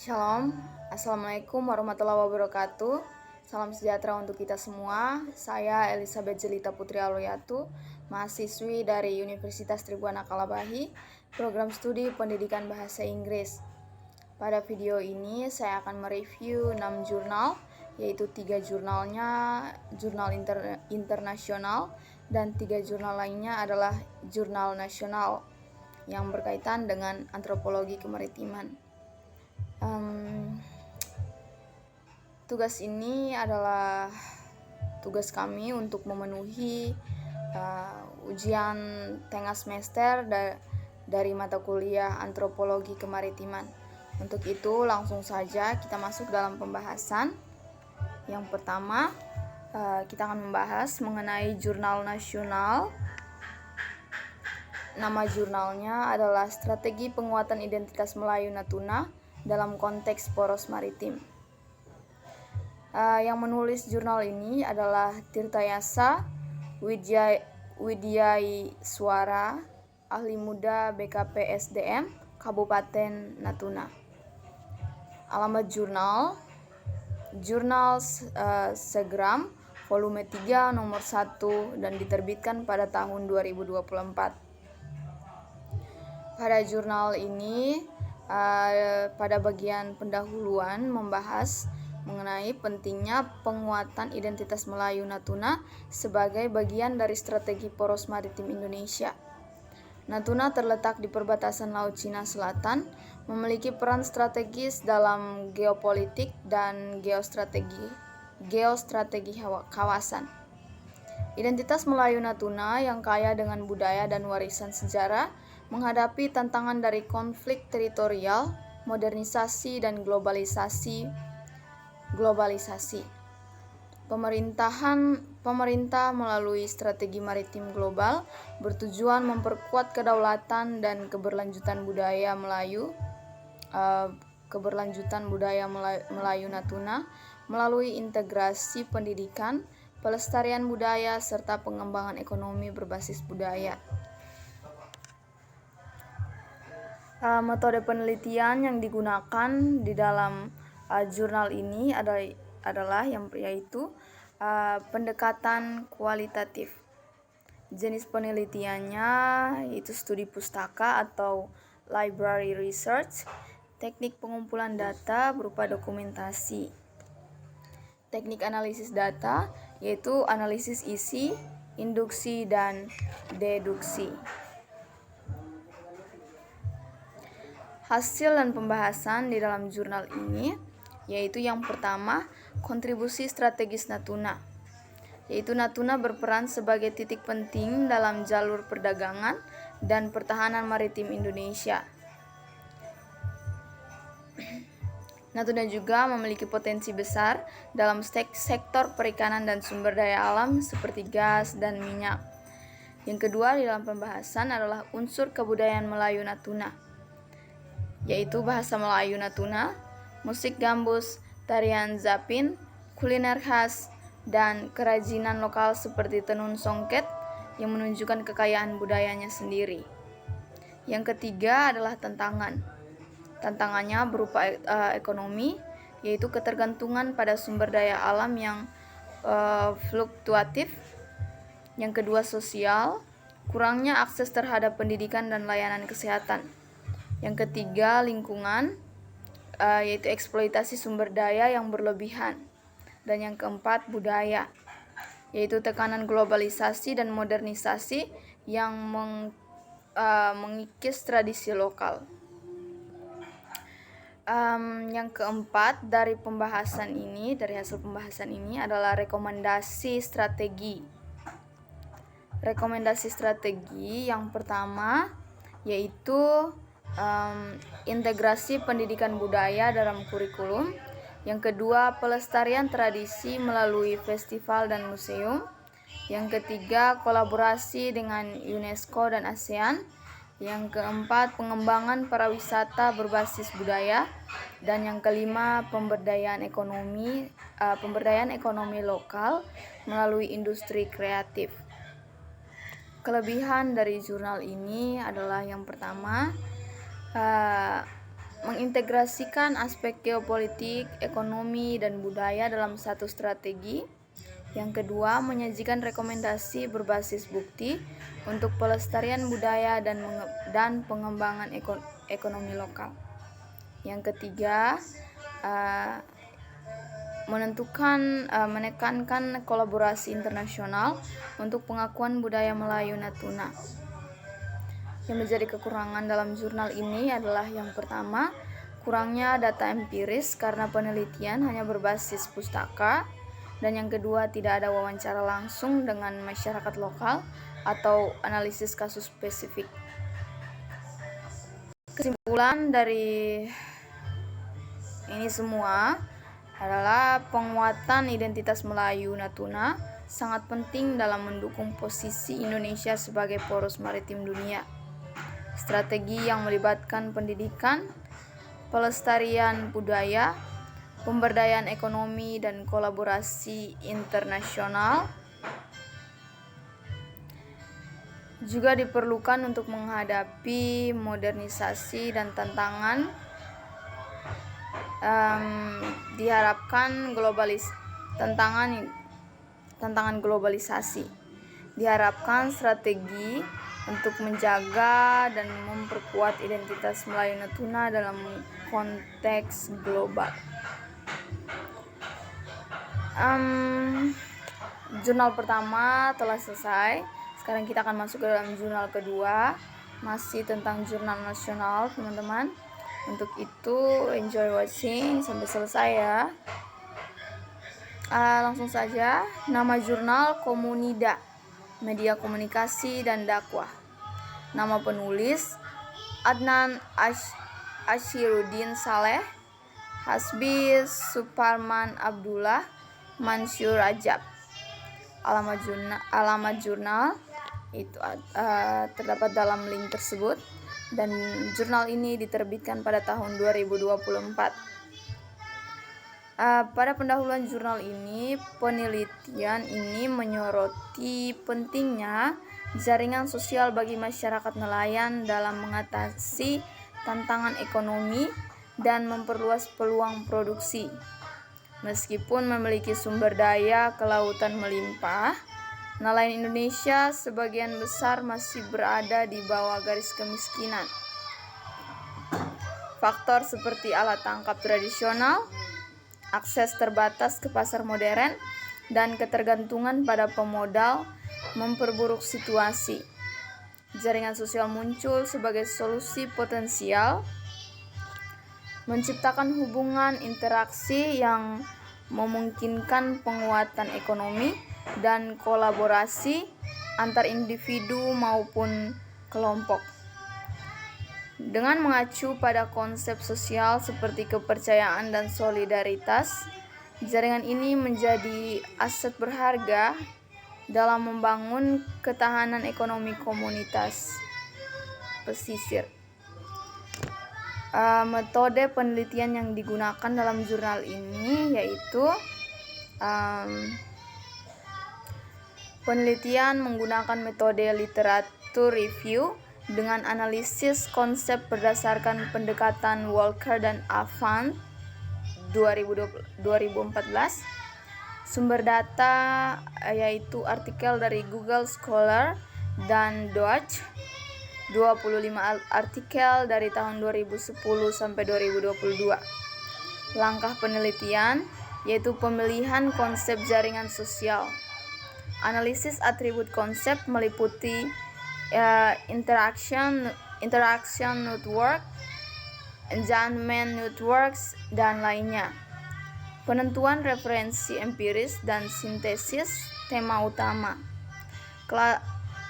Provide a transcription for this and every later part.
Shalom, Assalamualaikum warahmatullahi wabarakatuh. Salam sejahtera untuk kita semua. Saya Elizabeth Jelita Putri Aloyatu, mahasiswi dari Universitas Tribuana Kalabahi, program studi pendidikan bahasa Inggris. Pada video ini saya akan mereview 6 jurnal, yaitu 3 jurnalnya jurnal internasional dan 3 jurnal lainnya adalah jurnal nasional yang berkaitan dengan antropologi kemaritiman. Tugas ini adalah tugas kami untuk memenuhi ujian tengah semester dari mata kuliah antropologi kemaritiman. Untuk itu langsung saja kita masuk dalam pembahasan. Yang pertama, kita akan membahas mengenai jurnal nasional. Nama jurnalnya adalah Strategi Penguatan Identitas Melayu Natuna dalam Konteks Poros Maritim. Yang menulis jurnal ini adalah Tirtayasa Widyaiswara, ahli muda BKP SDM Kabupaten Natuna. Alamat Jurnal Segram volume 3 nomor 1 dan diterbitkan pada tahun 2024. Pada jurnal ini pada bagian pendahuluan membahas mengenai pentingnya penguatan identitas Melayu Natuna sebagai bagian dari strategi poros maritim Indonesia. Natuna terletak di perbatasan Laut Cina Selatan, memiliki peran strategis dalam geopolitik dan geostrategi kawasan. Identitas Melayu Natuna yang kaya dengan budaya dan warisan sejarah menghadapi tantangan dari konflik teritorial, modernisasi, dan globalisasi. Pemerintah melalui strategi maritim global bertujuan memperkuat kedaulatan dan keberlanjutan budaya Melayu Natuna melalui integrasi pendidikan, pelestarian budaya, serta pengembangan ekonomi berbasis budaya. Metode penelitian yang digunakan di dalam jurnal ini adalah yaitu pendekatan kualitatif. Jenis penelitiannya yaitu studi pustaka atau library research, teknik pengumpulan data berupa dokumentasi. Teknik analisis data yaitu analisis isi, induksi, dan deduksi. Hasil dan pembahasan di dalam jurnal ini yaitu yang pertama, kontribusi strategis Natuna, yaitu Natuna berperan sebagai titik penting dalam jalur perdagangan dan pertahanan maritim Indonesia. Natuna juga memiliki potensi besar dalam sektor perikanan dan sumber daya alam seperti gas dan minyak. Yang kedua di dalam pembahasan adalah unsur kebudayaan Melayu Natuna, yaitu bahasa Melayu Natuna, musik gambus, tarian zapin, kuliner khas, dan kerajinan lokal seperti tenun songket yang menunjukkan kekayaan budayanya sendiri. Yang ketiga adalah tantangan. Tantangannya berupa ekonomi, yaitu ketergantungan pada sumber daya alam yang fluktuatif. Yang kedua sosial, kurangnya akses terhadap pendidikan dan layanan kesehatan. Yang ketiga lingkungan, yaitu eksploitasi sumber daya yang berlebihan. Dan yang keempat budaya, yaitu tekanan globalisasi dan modernisasi yang mengikis tradisi lokal. Yang keempat dari hasil pembahasan ini adalah rekomendasi strategi. Rekomendasi strategi yang pertama yaitu integrasi pendidikan budaya dalam kurikulum. Yang kedua, pelestarian tradisi melalui festival dan museum. Yang ketiga, kolaborasi dengan UNESCO dan ASEAN. Yang keempat, pengembangan pariwisata berbasis budaya. Dan yang kelima, pemberdayaan ekonomi lokal melalui industri kreatif. Kelebihan dari jurnal ini adalah yang pertama, mengintegrasikan aspek geopolitik, ekonomi, dan budaya dalam satu strategi. Yang kedua, menyajikan rekomendasi berbasis bukti untuk pelestarian budaya dan pengembangan ekonomi lokal. Yang ketiga, menekankan kolaborasi internasional untuk pengakuan budaya Melayu Natuna. Yang menjadi kekurangan dalam jurnal ini adalah yang pertama, kurangnya data empiris karena penelitian hanya berbasis pustaka, dan yang kedua, tidak ada wawancara langsung dengan masyarakat lokal atau analisis kasus spesifik. Kesimpulan dari ini semua adalah penguatan identitas Melayu Natuna sangat penting dalam mendukung posisi Indonesia sebagai poros maritim dunia. Strategi yang melibatkan pendidikan, pelestarian budaya, pemberdayaan ekonomi, dan kolaborasi internasional juga diperlukan untuk menghadapi modernisasi dan tantangan globalisasi. Diharapkan strategi untuk menjaga dan memperkuat identitas Melayu Natuna dalam konteks global. Jurnal pertama telah selesai. Sekarang kita akan masuk ke dalam jurnal kedua, masih tentang jurnal nasional, teman-teman. Untuk itu, enjoy watching sampai selesai ya. Langsung saja, nama jurnal Komunida, Media Komunikasi dan Dakwah. Nama penulis Adnan Ashiruddin Saleh, Hasbi Suparman Abdullah, Mansur Rajab. Alamat jurnal itu terdapat dalam link tersebut, dan jurnal ini diterbitkan pada tahun 2024. Pada pendahuluan jurnal ini, penelitian ini menyoroti pentingnya jaringan sosial bagi masyarakat nelayan dalam mengatasi tantangan ekonomi dan memperluas peluang produksi. Meskipun memiliki sumber daya kelautan melimpah, nelayan Indonesia sebagian besar masih berada di bawah garis kemiskinan. Faktor seperti alat tangkap tradisional, akses terbatas ke pasar modern, dan ketergantungan pada pemodal memperburuk situasi. Jaringan sosial muncul sebagai solusi potensial, menciptakan hubungan interaksi yang memungkinkan penguatan ekonomi dan kolaborasi antar individu maupun kelompok. Dengan mengacu pada konsep sosial seperti kepercayaan dan solidaritas, jaringan ini menjadi aset berharga dalam membangun ketahanan ekonomi komunitas pesisir. Metode penelitian yang digunakan dalam jurnal ini yaitu penelitian menggunakan metode literatur review dengan analisis konsep berdasarkan pendekatan Walker dan Avant 2014. Sumber data yaitu artikel dari Google Scholar dan Deutsch, 25 artikel dari tahun 2010 sampai 2022. Langkah penelitian yaitu pemilihan konsep jaringan sosial. Analisis atribut konsep meliputi interaction network, engagement networks, dan lainnya. Penentuan referensi empiris dan sintesis tema utama.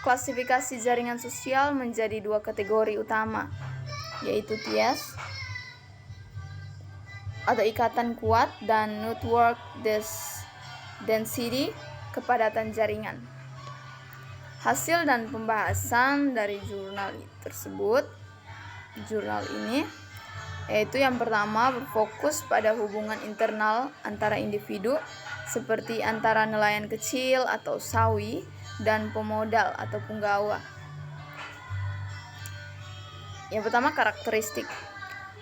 Klasifikasi jaringan sosial menjadi dua kategori utama, yaitu TIAS atau ikatan kuat, dan network density, kepadatan jaringan. Hasil dan pembahasan dari jurnal ini yaitu yang pertama, berfokus pada hubungan internal antara individu seperti antara nelayan kecil atau sawi dan pemodal atau penggawa. Yang pertama, karakteristik.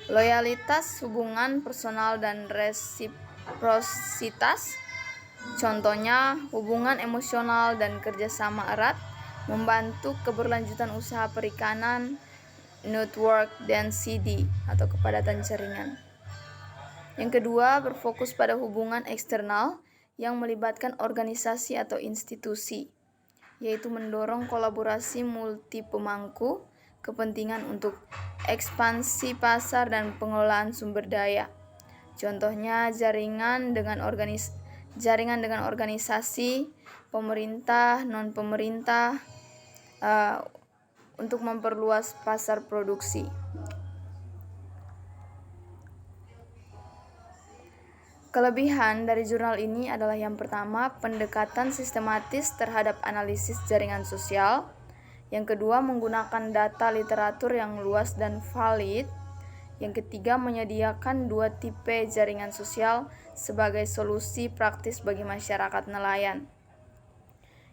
Loyalitas, hubungan personal, dan resiprositas. Contohnya, hubungan emosional dan kerjasama erat membantu keberlanjutan usaha perikanan, network density atau kepadatan jaringan. Yang kedua, berfokus pada hubungan eksternal yang melibatkan organisasi atau institusi, yaitu mendorong kolaborasi multi pemangku kepentingan untuk ekspansi pasar dan pengelolaan sumber daya. Contohnya jaringan dengan organisasi, pemerintah, non-pemerintah untuk memperluas pasar produksi. Kelebihan dari jurnal ini adalah yang pertama, pendekatan sistematis terhadap analisis jaringan sosial. Yang kedua, menggunakan data literatur yang luas dan valid. Yang ketiga, menyediakan 2 tipe jaringan sosial sebagai solusi praktis bagi masyarakat nelayan.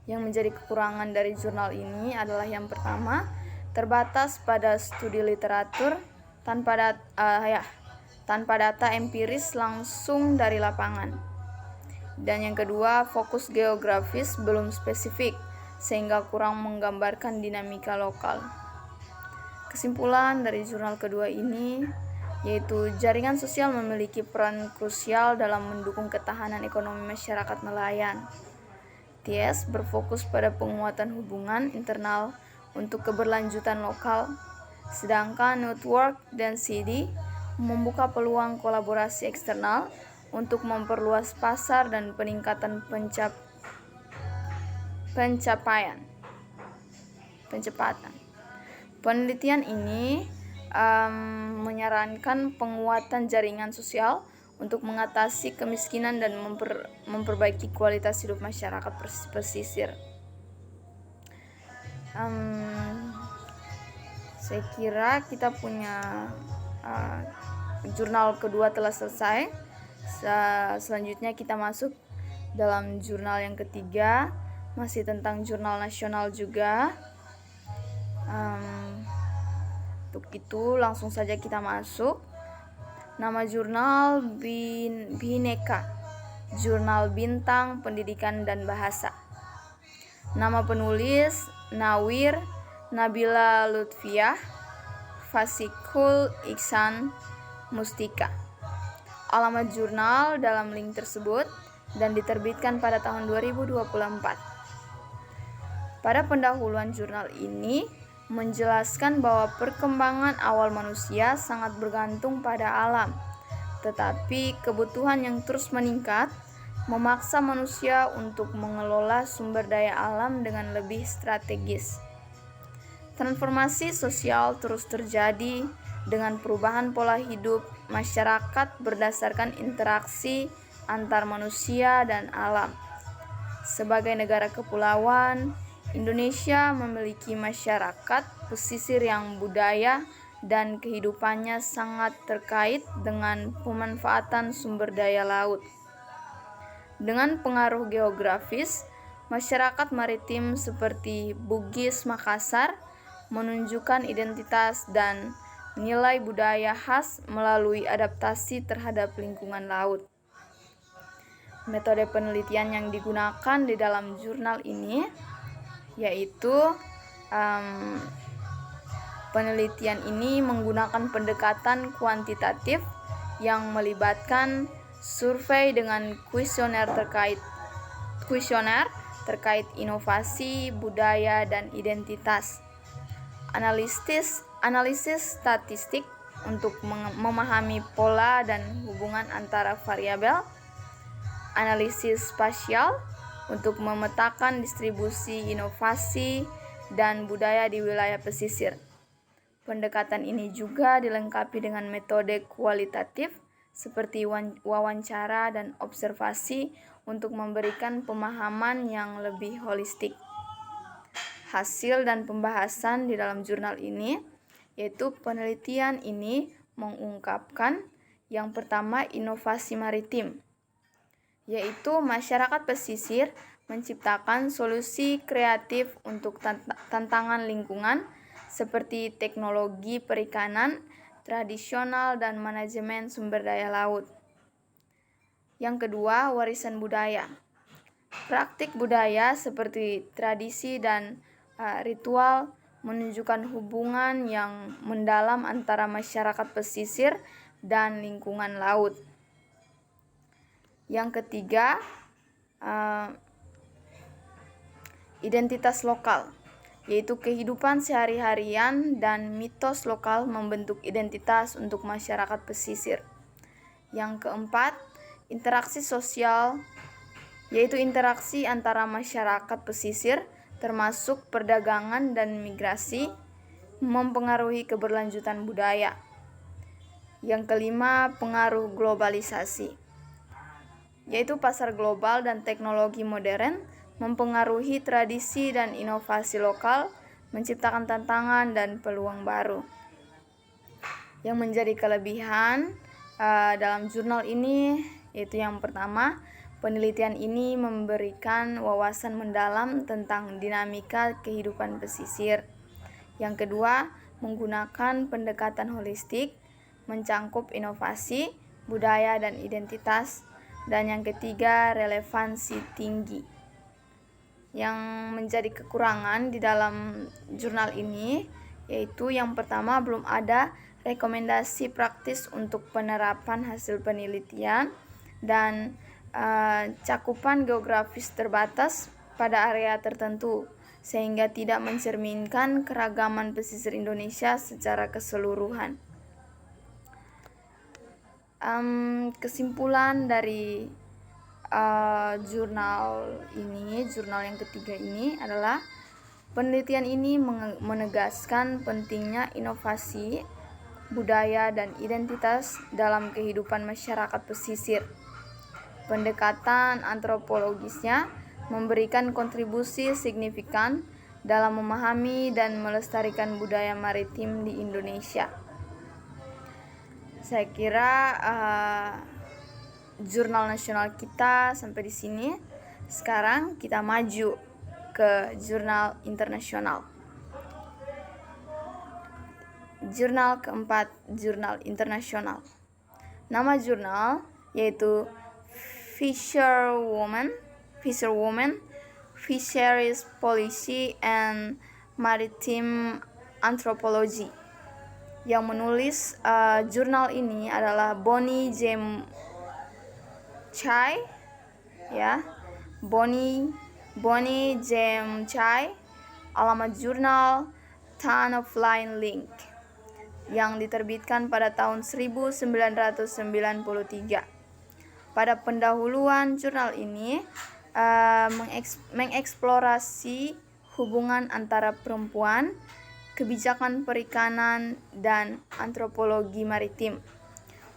Yang menjadi kekurangan dari jurnal ini adalah yang pertama, terbatas pada studi literatur tanpa data empiris langsung dari lapangan. Dan yang kedua, fokus geografis belum spesifik sehingga kurang menggambarkan dinamika lokal. Kesimpulan dari jurnal kedua ini yaitu jaringan sosial memiliki peran krusial dalam mendukung ketahanan ekonomi masyarakat nelayan. TS berfokus pada penguatan hubungan internal untuk keberlanjutan lokal, sedangkan network density membuka peluang kolaborasi eksternal untuk memperluas pasar dan peningkatan pencepatan. Penelitian ini menyarankan penguatan jaringan sosial untuk mengatasi kemiskinan dan memperbaiki kualitas hidup masyarakat pesisir. Saya kira kita punya jurnal kedua telah selesai. Selanjutnya kita masuk dalam jurnal yang ketiga, masih tentang jurnal nasional juga. Untuk itu langsung saja kita masuk. Nama jurnal Bhinneka, Jurnal Bintang Pendidikan dan Bahasa. Nama penulis Nawir Nabila Lutfiah Fasikul Ihsan Mustika. Alamat jurnal dalam link tersebut dan diterbitkan pada tahun 2024. Pada pendahuluan jurnal ini menjelaskan bahwa perkembangan awal manusia sangat bergantung pada alam, tetapi kebutuhan yang terus meningkat memaksa manusia untuk mengelola sumber daya alam dengan lebih strategis. Transformasi sosial terus terjadi dengan perubahan pola hidup masyarakat berdasarkan interaksi antar manusia dan alam. Sebagai negara kepulauan, Indonesia memiliki masyarakat pesisir yang budaya dan kehidupannya sangat terkait dengan pemanfaatan sumber daya laut. Dengan pengaruh geografis, masyarakat maritim seperti Bugis Makassar menunjukkan identitas dan nilai budaya khas melalui adaptasi terhadap lingkungan laut. Metode penelitian yang digunakan di dalam jurnal ini yaitu penelitian ini menggunakan pendekatan kuantitatif yang melibatkan survei dengan kuesioner terkait inovasi, budaya, dan identitas. Analisis statistik untuk memahami pola dan hubungan antara variabel. Analisis spasial untuk memetakan distribusi inovasi dan budaya di wilayah pesisir. Pendekatan ini juga dilengkapi dengan metode kualitatif seperti wawancara dan observasi untuk memberikan pemahaman yang lebih holistik. Hasil dan pembahasan di dalam jurnal ini yaitu penelitian ini mengungkapkan yang pertama inovasi maritim, yaitu masyarakat pesisir menciptakan solusi kreatif untuk tantangan lingkungan seperti teknologi perikanan tradisional, dan manajemen sumber daya laut. Yang kedua, warisan budaya. Praktik budaya seperti tradisi dan ritual menunjukkan hubungan yang mendalam antara masyarakat pesisir dan lingkungan laut. Yang ketiga, identitas lokal, yaitu kehidupan sehari-harian dan mitos lokal membentuk identitas untuk masyarakat pesisir. Yang keempat, interaksi sosial, yaitu interaksi antara masyarakat pesisir termasuk perdagangan dan migrasi mempengaruhi keberlanjutan budaya. Yang kelima, pengaruh globalisasi, yaitu pasar global dan teknologi modern mempengaruhi tradisi dan inovasi lokal, menciptakan tantangan dan peluang baru. Yang menjadi kelebihan dalam jurnal ini yaitu yang pertama, penelitian ini memberikan wawasan mendalam tentang dinamika kehidupan pesisir. Yang kedua, menggunakan pendekatan holistik, mencangkup inovasi, budaya, dan identitas. Dan yang ketiga, relevansi tinggi. Yang menjadi kekurangan di dalam jurnal ini yaitu yang pertama, belum ada rekomendasi praktis untuk penerapan hasil penelitian, dan cakupan geografis terbatas pada area tertentu sehingga tidak mencerminkan keragaman pesisir Indonesia secara keseluruhan. Kesimpulan dari jurnal yang ketiga ini adalah penelitian ini menegaskan pentingnya inovasi, budaya, dan identitas dalam kehidupan masyarakat pesisir. Pendekatan antropologisnya memberikan kontribusi signifikan dalam memahami dan melestarikan budaya maritim di Indonesia. Saya kira jurnal nasional kita sampai di sini. Sekarang kita maju ke jurnal internasional. Jurnal keempat, jurnal internasional. Nama jurnal yaitu Fisherwoman, Fisheries Policy and Maritime Anthropology. Yang menulis jurnal ini adalah Bonnie J. Chai, Bonnie J. Chai. Alamat jurnal Tan of Line Link, yang diterbitkan pada tahun 1993. Pada pendahuluan jurnal ini mengeksplorasi hubungan antara perempuan, kebijakan perikanan, dan antropologi maritim.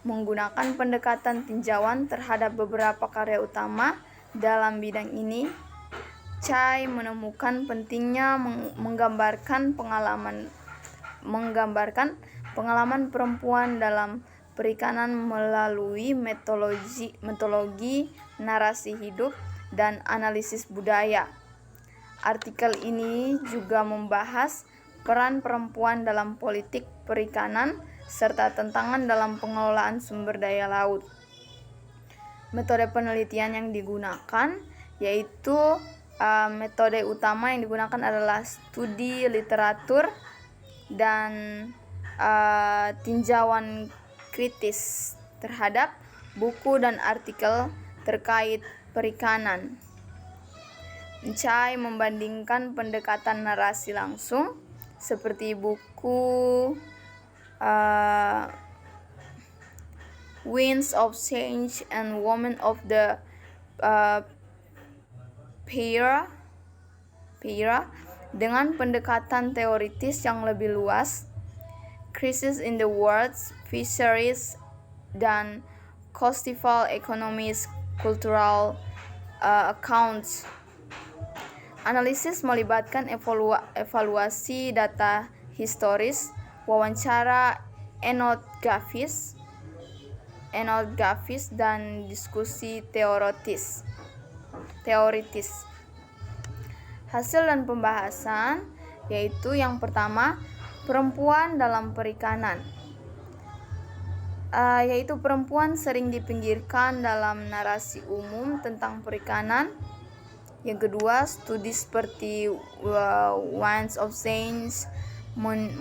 Menggunakan pendekatan tinjauan terhadap beberapa karya utama dalam bidang ini, Chai menemukan pentingnya menggambarkan pengalaman perempuan dalam perikanan melalui metodologi narasi hidup dan analisis budaya. Artikel ini juga membahas peran perempuan dalam politik perikanan serta tantangan dalam pengelolaan sumber daya laut. Metode penelitian yang digunakan yaitu metode utama yang digunakan adalah studi literatur dan tinjauan kritis terhadap buku dan artikel terkait perikanan. Chai membandingkan pendekatan narasi langsung seperti buku Winds of Change and Women of the Peira dengan pendekatan teoritis yang lebih luas, Crisis in the World's Fisheries, dan Coastal Economies Cultural Accounts. Analisis melibatkan evaluasi data historis, wawancara etnografis, dan diskusi teoritis. Hasil dan pembahasan yaitu yang pertama, perempuan dalam perikanan. yaitu perempuan sering dipinggirkan dalam narasi umum tentang perikanan. Yang kedua, studi seperti Winds of Change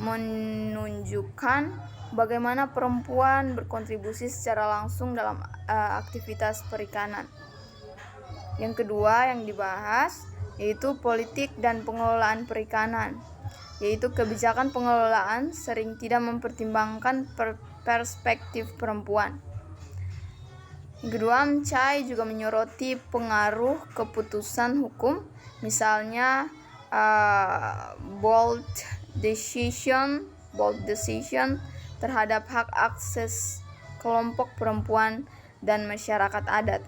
menunjukkan bagaimana perempuan berkontribusi secara langsung dalam aktivitas perikanan. Yang kedua yang dibahas yaitu politik dan pengelolaan perikanan, yaitu kebijakan pengelolaan sering tidak mempertimbangkan perspektif perempuan. Yang kedua, Chai juga menyoroti pengaruh keputusan hukum, misalnya bold decision terhadap hak akses kelompok perempuan dan masyarakat adat.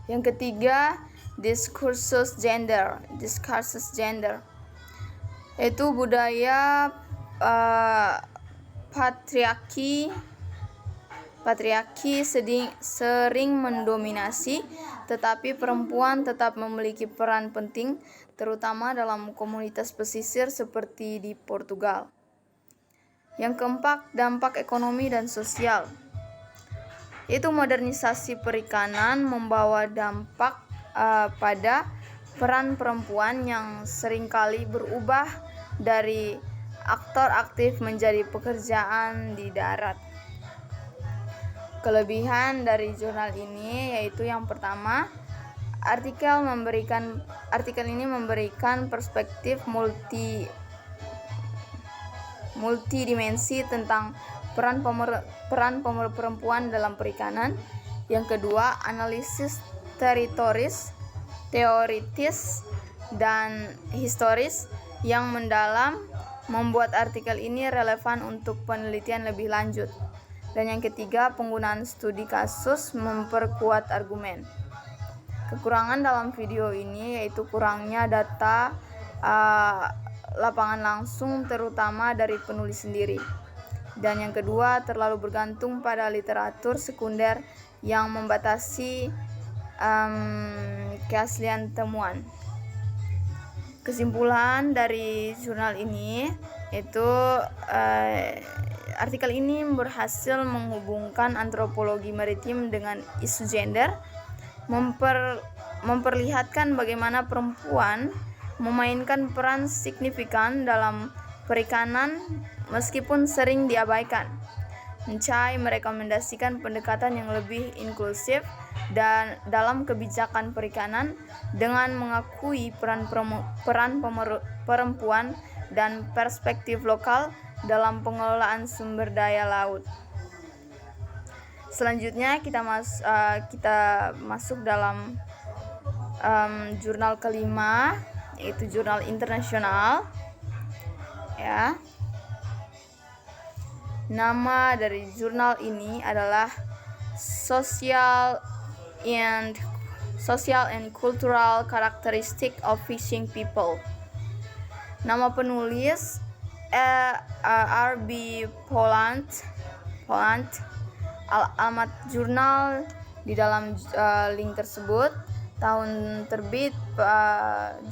Yang ketiga, diskursus gender, yaitu budaya patriarki sering mendominasi, tetapi perempuan tetap memiliki peran penting, terutama dalam komunitas pesisir seperti di Portugal. Yang keempat, dampak ekonomi dan sosial, yaitu modernisasi perikanan membawa dampak pada peran perempuan yang seringkali berubah dari aktor aktif menjadi pekerjaan di darat. Kelebihan dari jurnal ini yaitu yang pertama, artikel ini memberikan perspektif multidimensi tentang peran perempuan dalam perikanan. Yang kedua, analisis teoritis dan historis yang mendalam membuat artikel ini relevan untuk penelitian lebih lanjut. Dan yang ketiga, penggunaan studi kasus memperkuat argumen. Kekurangan dalam video ini yaitu kurangnya data lapangan langsung, terutama dari penulis sendiri. Dan yang kedua, terlalu bergantung pada literatur sekunder yang membatasi keaslian temuan. Kesimpulan dari jurnal ini yaitu artikel ini berhasil menghubungkan antropologi maritim dengan isu gender, memperlihatkan bagaimana perempuan memainkan peran signifikan dalam perikanan meskipun sering diabaikan. Chai merekomendasikan pendekatan yang lebih inklusif dan dalam kebijakan perikanan dengan mengakui peran perempuan dan perspektif lokal dalam pengelolaan sumber daya laut. Selanjutnya kita masuk dalam jurnal kelima, yaitu jurnal internasional. Ya. Nama dari jurnal ini adalah Social and Cultural Characteristic of Fishing People. Nama penulis R.B. Poland. Alamat jurnal di dalam link tersebut. Tahun terbit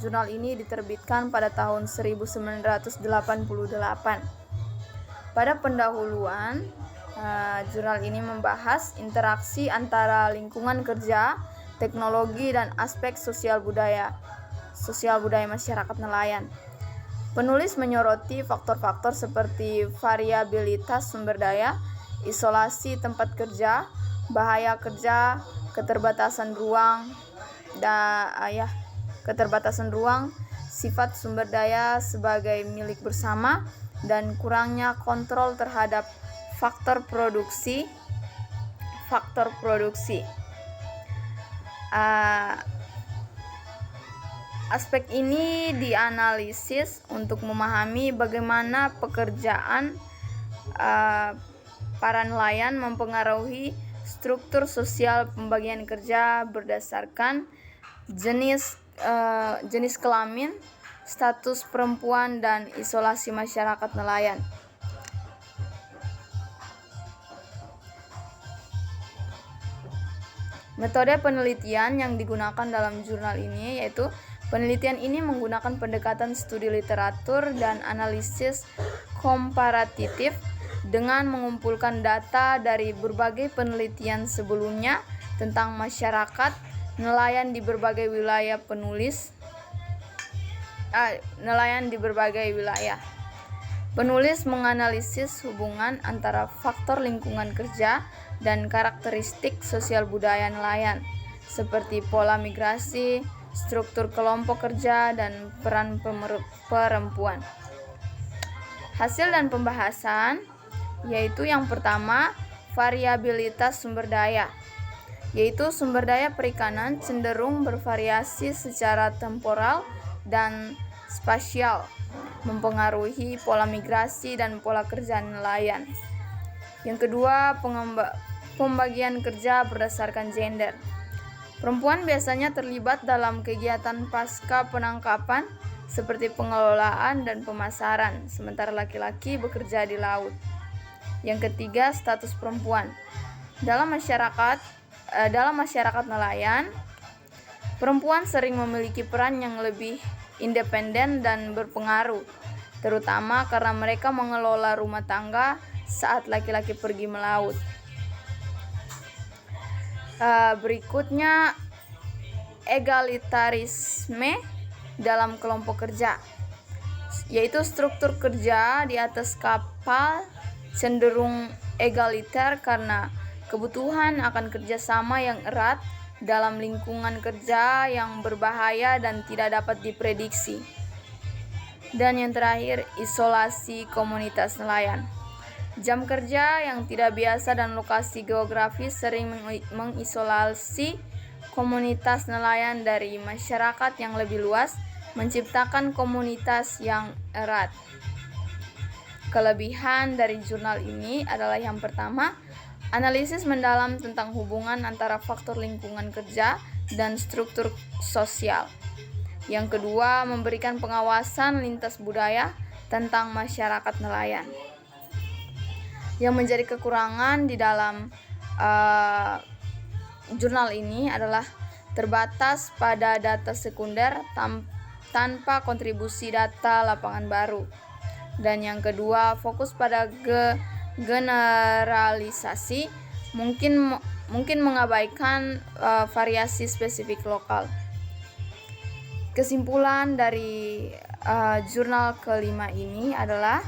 jurnal ini diterbitkan pada tahun 1988. Pada pendahuluan, jurnal ini membahas interaksi antara lingkungan kerja, teknologi, dan aspek sosial budaya masyarakat nelayan. Penulis menyoroti faktor-faktor seperti variabilitas sumber daya, isolasi tempat kerja, bahaya kerja, keterbatasan ruang, sifat sumber daya sebagai milik bersama, dan kurangnya kontrol terhadap faktor produksi. Aspek ini dianalisis untuk memahami bagaimana pekerjaan para nelayan mempengaruhi struktur sosial pembagian kerja berdasarkan jenis kelamin, status perempuan, dan isolasi masyarakat nelayan. Metode penelitian yang digunakan dalam jurnal ini yaitu penelitian ini menggunakan pendekatan studi literatur dan analisis komparatif dengan mengumpulkan data dari berbagai penelitian sebelumnya tentang masyarakat nelayan di berbagai wilayah. Penulis menganalisis hubungan antara faktor lingkungan kerja dan karakteristik sosial budaya nelayan, seperti pola migrasi, struktur kelompok kerja, dan peran perempuan. Hasil dan pembahasan yaitu yang pertama, variabilitas sumber daya, yaitu sumber daya perikanan cenderung bervariasi secara temporal dan spasial, mempengaruhi pola migrasi dan pola kerja nelayan. Yang kedua, pembagian kerja berdasarkan gender. Perempuan biasanya terlibat dalam kegiatan pasca penangkapan seperti pengelolaan dan pemasaran, sementara laki-laki bekerja di laut. Yang ketiga, status perempuan. Dalam masyarakat nelayan, perempuan sering memiliki peran yang lebih independen dan berpengaruh, terutama karena mereka mengelola rumah tangga saat laki-laki pergi melaut. Berikutnya, egalitarisme dalam kelompok kerja, yaitu struktur kerja di atas kapal cenderung egaliter karena kebutuhan akan kerjasama yang erat dalam lingkungan kerja yang berbahaya dan tidak dapat diprediksi. Dan yang terakhir, isolasi komunitas nelayan. Jam kerja yang tidak biasa dan lokasi geografis sering mengisolasi komunitas nelayan dari masyarakat yang lebih luas, menciptakan komunitas yang erat. Kelebihan dari jurnal ini adalah yang pertama, analisis mendalam tentang hubungan antara faktor lingkungan kerja dan struktur sosial. Yang kedua, memberikan pengawasan lintas budaya tentang masyarakat nelayan. Yang menjadi kekurangan di dalam jurnal ini adalah terbatas pada data sekunder tanpa kontribusi data lapangan baru. Dan yang kedua, fokus pada generalisasi, mungkin mengabaikan variasi spesifik lokal. Kesimpulan dari jurnal kelima ini adalah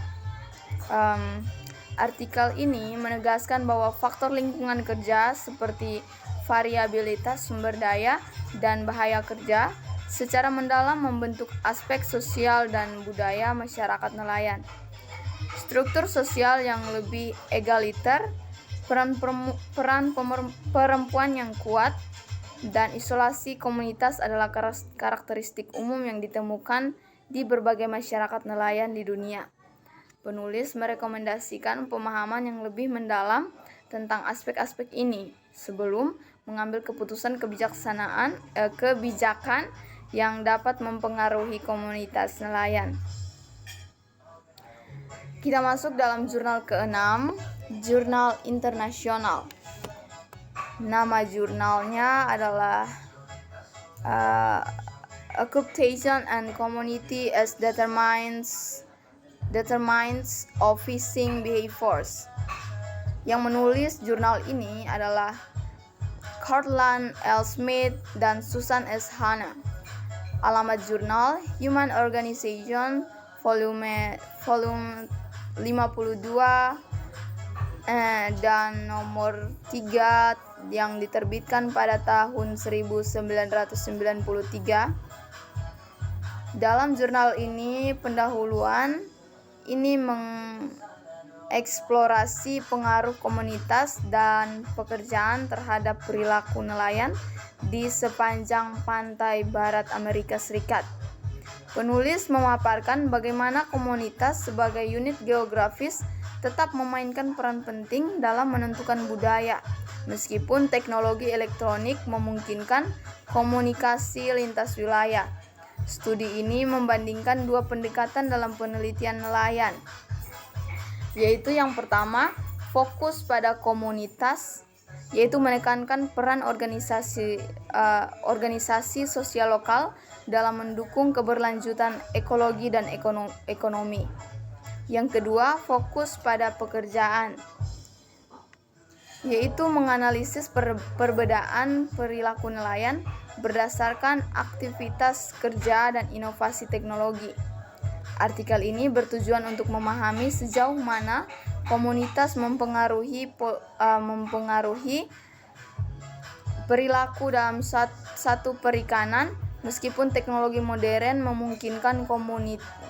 artikel ini menegaskan bahwa faktor lingkungan kerja seperti variabilitas sumber daya dan bahaya kerja secara mendalam membentuk aspek sosial dan budaya masyarakat nelayan. Struktur sosial yang lebih egaliter, peran perempuan yang kuat, dan isolasi komunitas adalah karakteristik umum yang ditemukan di berbagai masyarakat nelayan di dunia. Penulis merekomendasikan pemahaman yang lebih mendalam tentang aspek-aspek ini sebelum mengambil keputusan kebijakan yang dapat mempengaruhi komunitas nelayan. Kita masuk dalam jurnal ke-6, jurnal internasional. Nama jurnalnya adalah Occupation and Community as Determinants of Fishing Behaviors. Yang menulis jurnal ini adalah Cortland L. Smith dan Susan S. Hanna. Alamat jurnal Human Organization volume 52 dan nomor 3 yang diterbitkan pada tahun 1993. Dalam jurnal ini, pendahuluan ini mengeksplorasi pengaruh komunitas dan pekerjaan terhadap perilaku nelayan di sepanjang pantai barat Amerika Serikat. Penulis memaparkan bagaimana komunitas sebagai unit geografis tetap memainkan peran penting dalam menentukan budaya, meskipun teknologi elektronik memungkinkan komunikasi lintas wilayah. Studi ini membandingkan dua pendekatan dalam penelitian nelayan, yaitu yang pertama, fokus pada komunitas, yaitu menekankan peran organisasi sosial lokal dalam mendukung keberlanjutan ekologi dan ekonomi. Yang kedua, fokus pada pekerjaan, yaitu menganalisis perbedaan perilaku nelayan berdasarkan aktivitas kerja dan inovasi teknologi. Artikel ini bertujuan untuk memahami sejauh mana komunitas mempengaruhi perilaku dalam satu perikanan, meskipun teknologi modern memungkinkan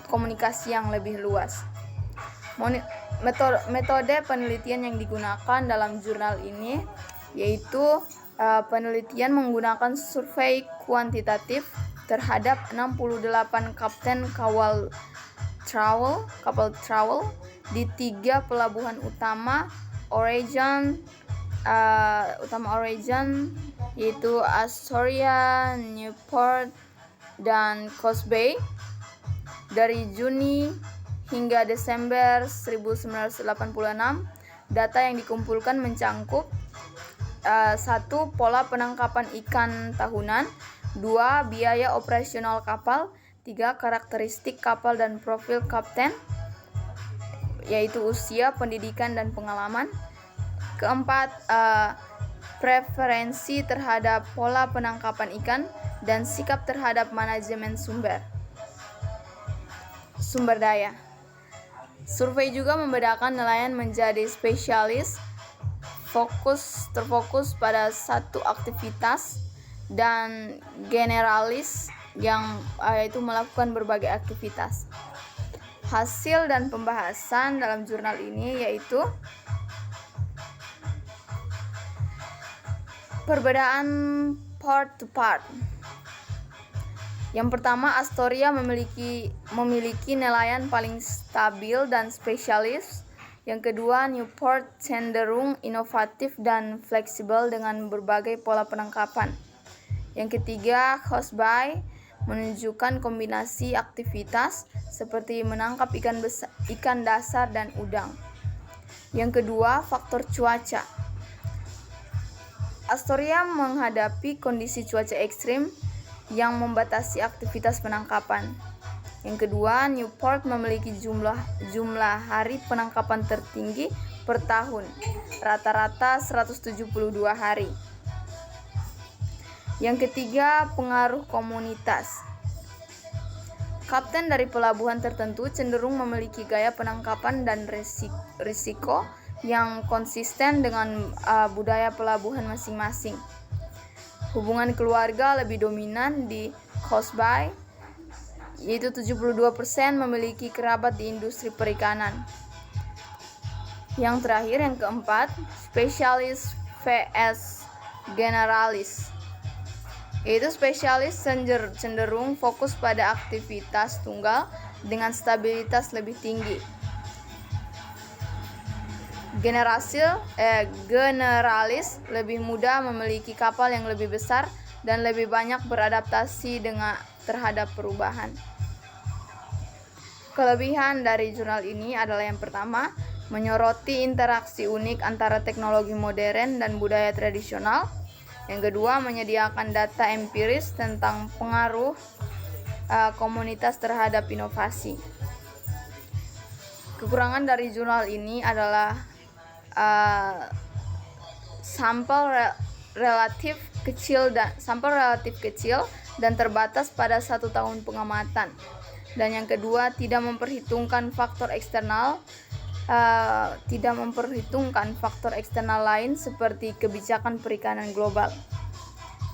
komunikasi yang lebih luas. Metode penelitian yang digunakan dalam jurnal ini yaitu penelitian menggunakan survei kuantitatif terhadap 68 kapten kapal travel di 3 pelabuhan utama Oregon, yaitu Astoria, Newport, dan Coast Bay dari Juni hingga Desember 1986. Data yang dikumpulkan mencangkup 1. Pola penangkapan ikan tahunan, 2. Biaya operasional kapal, 3. Karakteristik kapal dan profil kapten, yaitu usia, pendidikan, dan pengalaman. 4. Preferensi terhadap pola penangkapan ikan dan sikap terhadap manajemen sumber daya. Survei juga membedakan nelayan menjadi spesialis, terfokus pada satu aktivitas, dan generalis yang yaitu melakukan berbagai aktivitas. Hasil dan pembahasan dalam jurnal ini yaitu perbedaan part to part. Yang pertama, Astoria memiliki nelayan paling stabil dan spesialis. Yang kedua, Newport cenderung inovatif dan fleksibel dengan berbagai pola penangkapan. Yang ketiga, Coast Bay menunjukkan kombinasi aktivitas seperti menangkap ikan dasar dan udang. Yang kedua, faktor cuaca. Astoria menghadapi kondisi cuaca ekstrim yang membatasi aktivitas penangkapan. Yang kedua, Newport memiliki jumlah hari penangkapan tertinggi per tahun, rata-rata 172 hari. Yang ketiga, pengaruh komunitas. Kapten dari pelabuhan tertentu cenderung memiliki gaya penangkapan dan risiko yang konsisten dengan budaya pelabuhan masing-masing. Hubungan keluarga lebih dominan di Coast Bay, yaitu 72% memiliki kerabat di industri perikanan. Yang terakhir, yang keempat, spesialis vs generalis, yaitu spesialis cenderung fokus pada aktivitas tunggal dengan stabilitas lebih tinggi. Generalis lebih mudah memiliki kapal yang lebih besar dan lebih banyak beradaptasi terhadap perubahan. Kelebihan dari jurnal ini adalah yang pertama, menyoroti interaksi unik antara teknologi modern dan budaya tradisional. Yang kedua, menyediakan data empiris tentang pengaruh komunitas terhadap inovasi. Kekurangan dari jurnal ini adalah sampel relatif kecil dan terbatas pada 1 tahun pengamatan. Dan yang kedua, tidak memperhitungkan faktor eksternal lain seperti kebijakan perikanan global.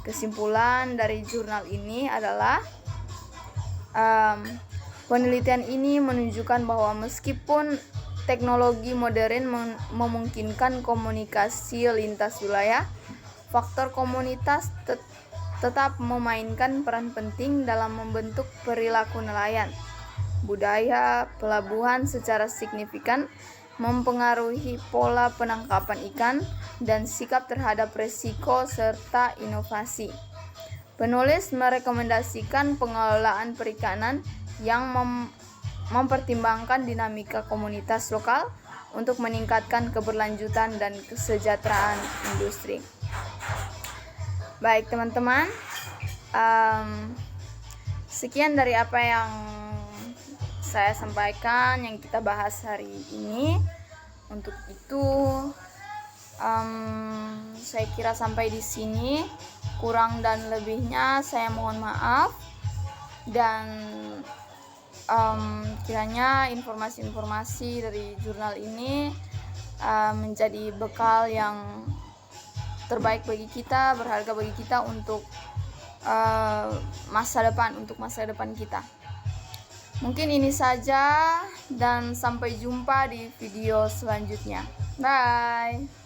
Kesimpulan dari jurnal ini adalah penelitian ini menunjukkan bahwa meskipun teknologi modern memungkinkan komunikasi lintas wilayah, faktor komunitas tetap memainkan peran penting dalam membentuk perilaku nelayan. Budaya pelabuhan secara signifikan mempengaruhi pola penangkapan ikan dan sikap terhadap risiko serta inovasi. Penulis merekomendasikan pengelolaan perikanan yang mempertimbangkan dinamika komunitas lokal untuk meningkatkan keberlanjutan dan kesejahteraan industri. Baik teman-teman, sekian dari apa yang saya sampaikan, yang kita bahas hari ini. Untuk itu saya kira sampai di sini. Kurang dan lebihnya saya mohon maaf, dan kiranya informasi-informasi dari jurnal ini menjadi bekal yang terbaik bagi kita, berharga bagi kita untuk masa depan kita. Mungkin ini saja, dan sampai jumpa di video selanjutnya. Bye.